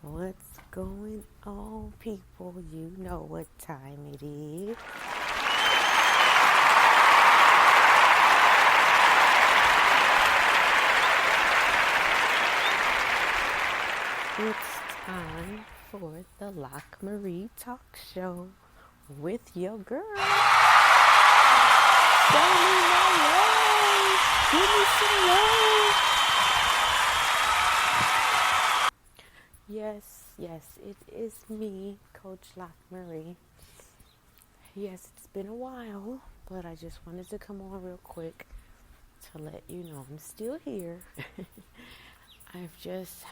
What's going on, people? You know what time it is. It's time for the LockMarie Talk Show with your girl. Show me my love. Give me some love. Yes, it is me, Coach LockMarie. Yes, it's been a while, but I just wanted to come on real quick to let you know I'm still here. I've just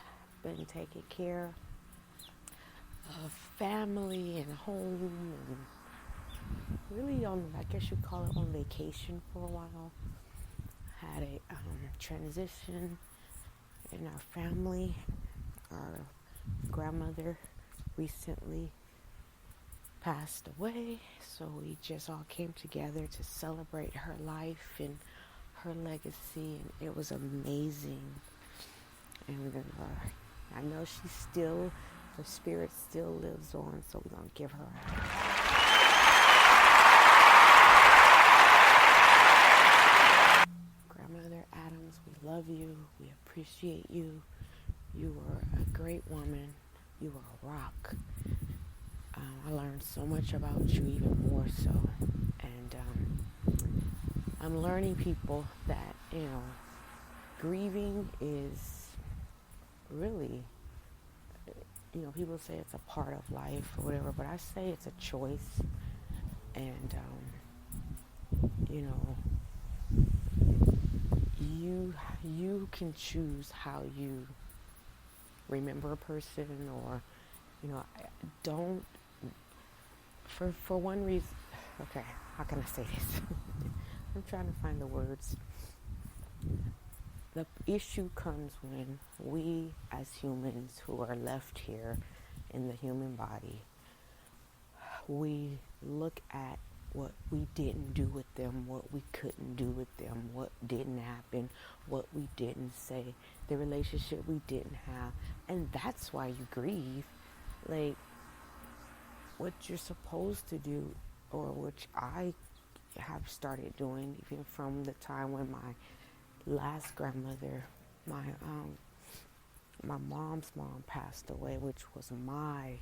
been taking care of family and home and really I guess you'd call it on vacation for a while. Had a transition in our family. Our grandmother recently passed away, so we just all came together to celebrate her life and her legacy, and it was amazing. And I know her spirit still lives on, so we're going to give her Grandmother Adams, we love you, we appreciate you. You were a great woman. You were a rock. I learned so much about you, even more so. And I'm learning, people, that, grieving is really, people say it's a part of life or whatever, but I say it's a choice. And, you can choose how you remember a person, or don't for one reason. Okay, how can I say this? I'm trying to find the words. The issue comes when we as humans who are left here in the human body, we look at what we didn't do with them, what we couldn't do with them, what didn't happen, what we didn't say, the relationship we didn't have. And that's why you grieve. Like, what you're supposed to do, or which I have started doing, even from the time when my last grandmother, my mom's mom, passed away, which was my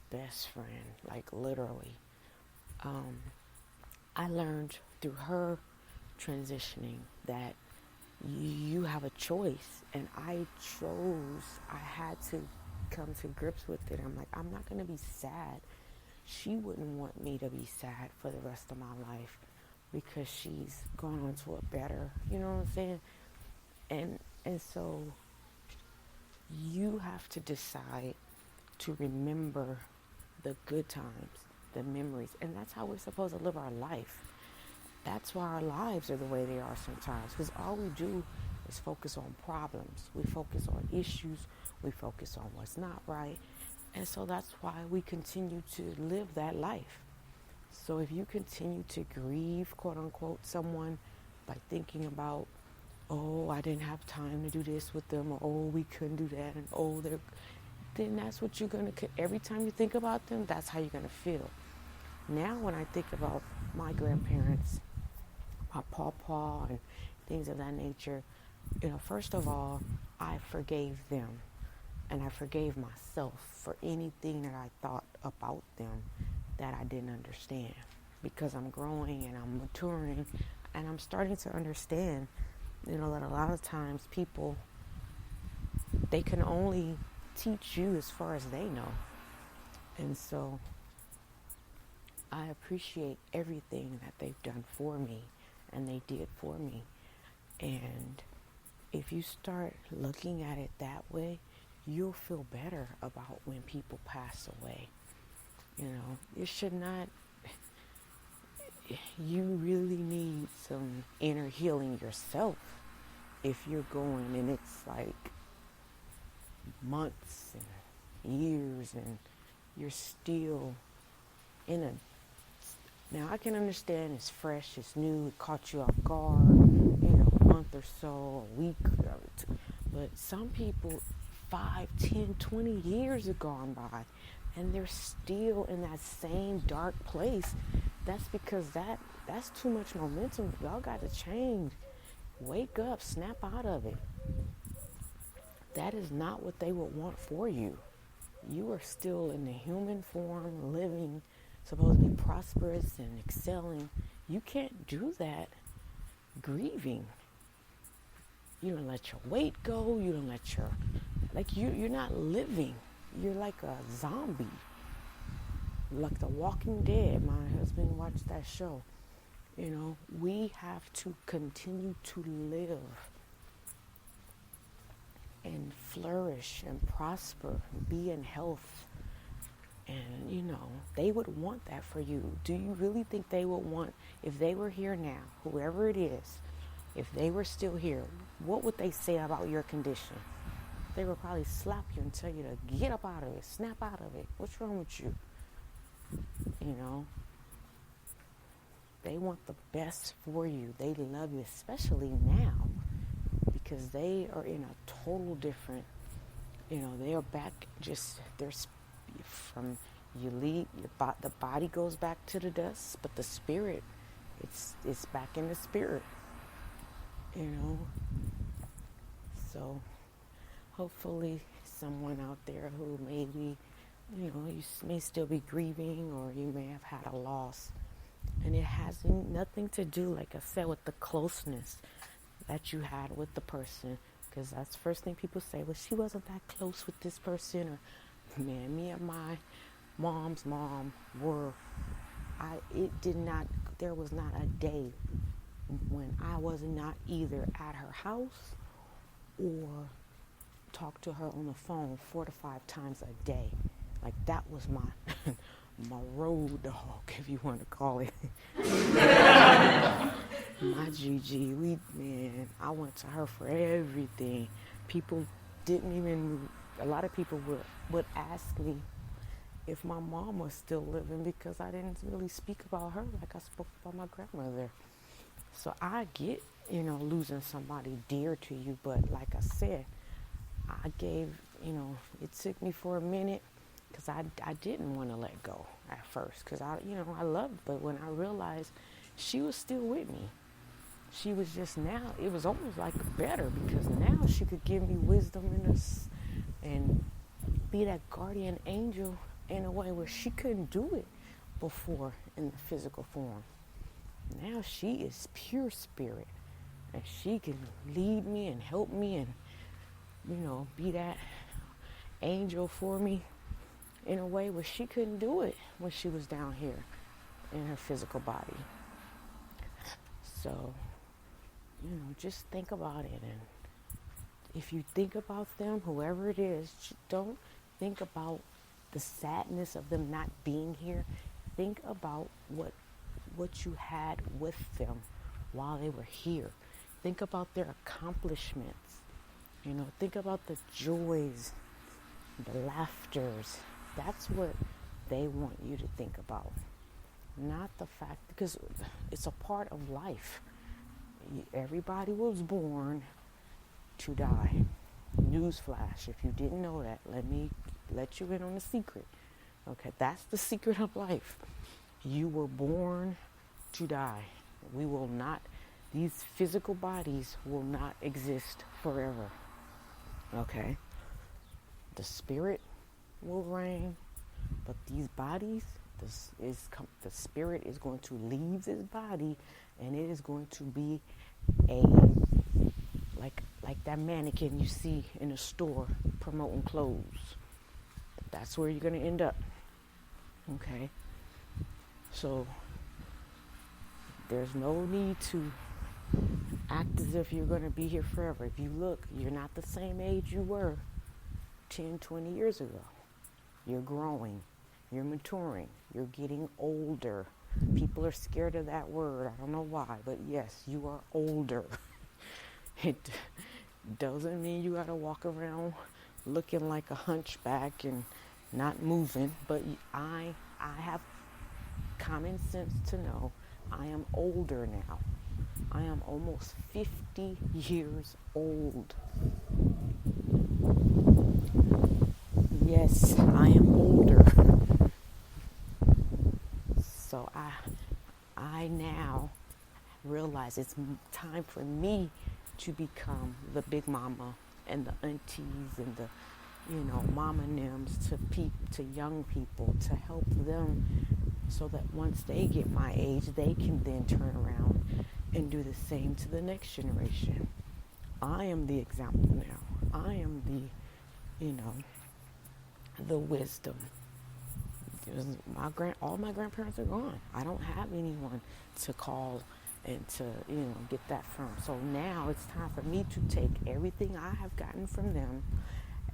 best friend, like literally. I learned through her transitioning that you have a choice, and I had to come to grips with it. I'm like, I'm not going to be sad. She wouldn't want me to be sad for the rest of my life because she's gone on to a better, you know what I'm saying? And so you have to decide to remember the good times, the memories, and that's how we're supposed to live our life. That's why our lives are the way they are sometimes, because all we do is focus on problems. We focus on issues. We focus on what's not right. And so that's why we continue to live that life. So if you continue to grieve, quote unquote, someone by thinking about, oh, I didn't have time to do this with them, or oh, we couldn't do that, and then that's what you're going to, every time you think about them, that's how you're going to feel. Now when I think about my grandparents, my pawpaw and things of that nature, first of all, I forgave them, and I forgave myself for anything that I thought about them that I didn't understand, because I'm growing and I'm maturing, and I'm starting to understand, that a lot of times people, they can only teach you as far as they know. And so I appreciate everything that they've done for me, and they did for me. And if you start looking at it that way, you'll feel better about when people pass away. It should not, you really need some inner healing yourself if you're going and it's like months and years and you're still in a, now I can understand it's fresh, it's new, it caught you off guard, a month or so, a week, but some people 5, 10, 20 years have gone by, and they're still in that same dark place. That's because that's too much momentum. Y'all got to change. Wake up, snap out of it. That is not what they would want for you. You are still in the human form, living, supposed to be prosperous and excelling. You can't do that grieving. You don't let your weight go. You don't let your, you're not living. You're like a zombie. Like The Walking Dead. My husband watched that show. We have to continue to live and flourish and prosper, be in health. And, they would want that for you. Do you really think they would want, if they were here now, whoever it is, if they were still here, what would they say about your condition? They would probably slap you and tell you to get up out of it, snap out of it. What's wrong with you? They want the best for you. They love you, especially now, because they are in a total different, they are back from you leave, the body goes back to the dust, but the spirit, it's back in the spirit, So hopefully someone out there who maybe, you may still be grieving, or you may have had a loss. And it has nothing to do, like I said, with the closeness that you had with the person. Because that's the first thing people say, well, she wasn't that close with this person. Or, man, me and my mom's mom were, there was not a day when I was not either at her house or talked to her on the phone 4 to 5 times a day. Like, that was my my road dog, if you want to call it. My Gigi, I went to her for everything. People a lot of people would ask me if my mom was still living, because I didn't really speak about her like I spoke about my grandmother. So I get, losing somebody dear to you, but like I said, I gave, it took me for a minute, because I didn't want to let go at first, because I loved, but when I realized she was still with me, she was just, now it was almost like better, because now she could give me wisdom and be that guardian angel in a way where she couldn't do it before in the physical form. Now she is pure spirit, and she can lead me and help me and be that angel for me in a way where she couldn't do it when she was down here in her physical body. So, just think about it. And if you think about them, whoever it is, don't think about the sadness of them not being here. Think about what you had with them while they were here. Think about their accomplishments. Think about the joys, the laughters. That's what they want you to think about. Not the fact, because it's a part of life. Everybody was born to die. Newsflash, if you didn't know that, let me let you in on the secret. Okay, that's the secret of life. You were born to die. These physical bodies will not exist forever. Okay? The spirit will reign, but these bodies, the spirit is going to leave this body, and it is going to be like that mannequin you see in a store promoting clothes. That's where you're going to end up. Okay? So there's no need to act as if you're going to be here forever. If you look, you're not the same age you were 10, 20 years ago. You're growing. You're maturing. You're getting older. People are scared of that word. I don't know why, but yes, you are older. It doesn't mean you got to walk around looking like a hunchback and not moving, but I have common sense to know I am older now. I am almost 50 years old. yes, I am older. So I now realize it's time for me to become the big mama and the aunties and the, mama nims to young people, to help them so that once they get my age, they can then turn around and do the same to the next generation. I am the example now. I am the wisdom. All my grandparents are gone. I don't have anyone to call and to, get that from. So now it's time for me to take everything I have gotten from them,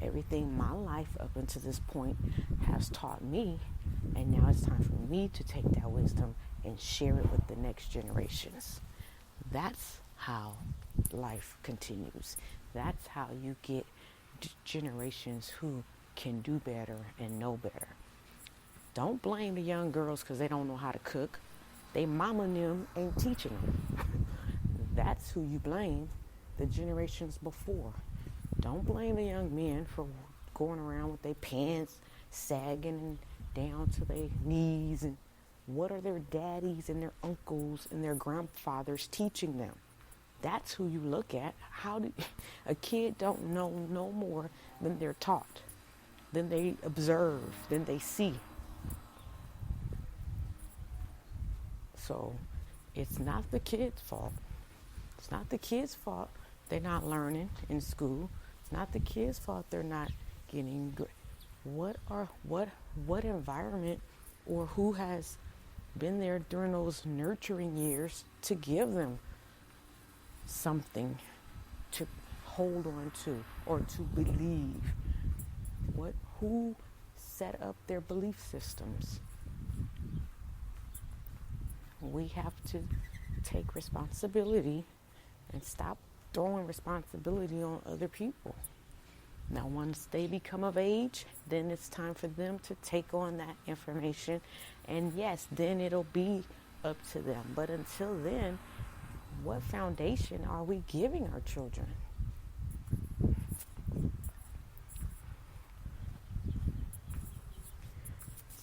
everything my life up until this point has taught me, and now it's time for me to take that wisdom and share it with the next generations. That's how life continues. That's how you get generations who can do better and know better. Don't blame the young girls because they don't know how to cook. They mama and them ain't teaching them. That's who you blame, the generations before. Don't blame the young men for going around with their pants sagging down to their knees. And what are their daddies and their uncles and their grandfathers teaching them? That's who you look at. A kid don't know no more than they're taught, than they observe, than they see. So it's not the kid's fault. It's not the kid's fault they're not learning in school. It's not the kid's fault they're not getting good. What environment or who has been there during those nurturing years to give them something to hold on to or to believe? Who set up their belief systems? We have to take responsibility and stop throwing responsibility on other people. Now, once they become of age, then it's time for them to take on that information. And yes, then it'll be up to them. But until then, what foundation are we giving our children?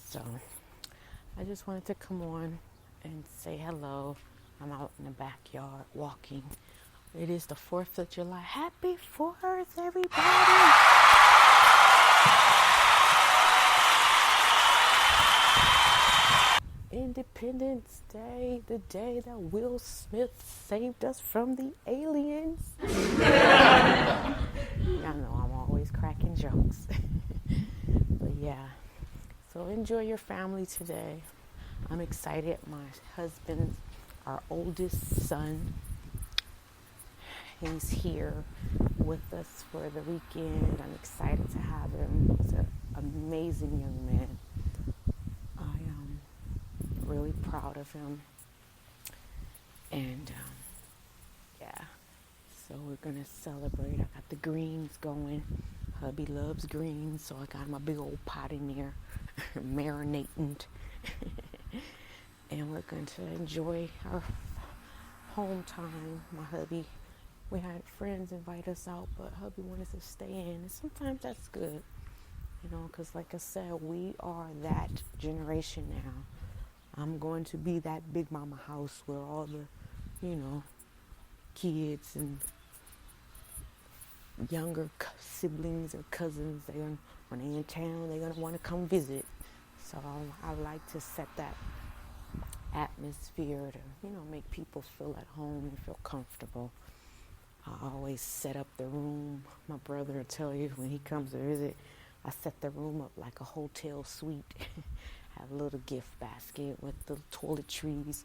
So, I just wanted to come on and say hello. I'm out in the backyard walking. It is the 4th of July. Happy 4th, everybody! Independence Day, the day that Will Smith saved us from the aliens. Y'all know I'm always cracking jokes. But yeah, so enjoy your family today. I'm excited. My husband, our oldest son, he's here with us for the weekend. I'm excited to have him. He's an amazing young man. I am really proud of him. And yeah, so we're going to celebrate. I got the greens going. Hubby loves greens, so I got my big old pot in there, marinating. And we're going to enjoy our home time. My hubby, we had friends invite us out, but hubby wanted to stay in. And sometimes that's good, because like I said, we are that generation now. I'm going to be that big mama house where all the, kids and younger siblings or cousins, when they're in town, they're going to want to come visit. So I like to set that atmosphere to, make people feel at home and feel comfortable. I always set up the room. My brother will tell you when he comes to visit, I set the room up like a hotel suite. Have a little gift basket with the toiletries.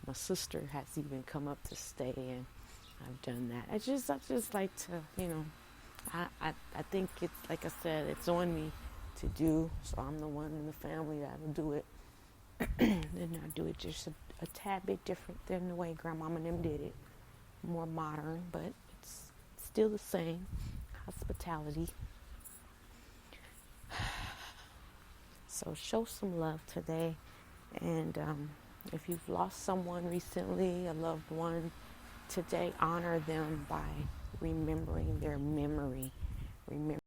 My sister has even come up to stay, and I've done that. I just like to, I think it's, like I said, it's on me to do. So I'm the one in the family that will do it. And I do it just a tad bit different than the way Grandmama and them did it. More modern, but it's still the same. Hospitality. So show some love today. And if you've lost someone recently, a loved one, today honor them by remembering their memory. Remember